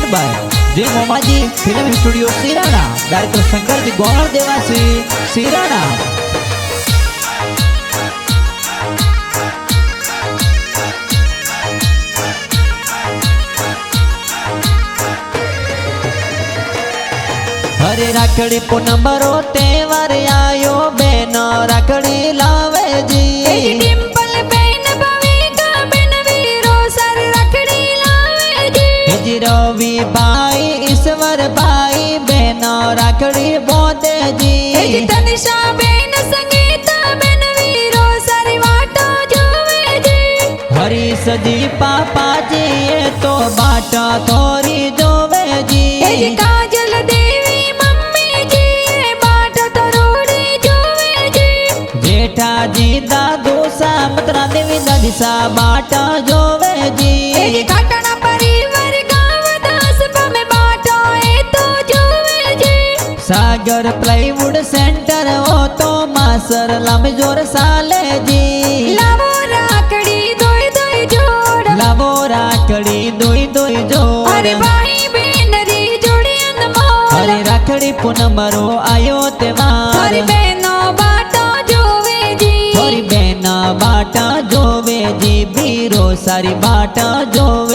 Produced by जय मोमाजी film studio सिराना, director Shankar ji गौर देवासी सिराना। हरे राखड़ी पूनम रो तेवर आयो बेनो राखड़ी लावे जी। डिंपल बेन भविका बेन वीरो सर राखड़ी लावे जी। रवि भाई ईश्वर भाई बेनो राखड़ी बोदे जी। तनिषा बेन संगीता बेन वीरो सारी वाटो जोवे जी। हरीश जी पापा जी ये तो बाटा थोड़ी जोवे जी। काजल देवी मम्मी जी ये बाटा तरोड़ी जोवे जी। जेठा जी दादू सा मतरा देवी दादी सा बाटा जोवे जी। काटना परिवार गाँव दास में बाटा ए तो जोवे जी। सागर प्लाईवुड सेंटर हो तो मासर लमजोर साले जी। लावो राखड़ी दोई दोई जोड़। लावो राखड़ी दोई दोई जोड़। अरे भाई बहन री जोड़ी अनमोल। हरे राखड़ी पूनम रो आयो तेवार। हरी बहनो बाटा जोवे जी। थोड़ी बहना बाटा जोवे जी। बीरो सारी बाटा जोवे।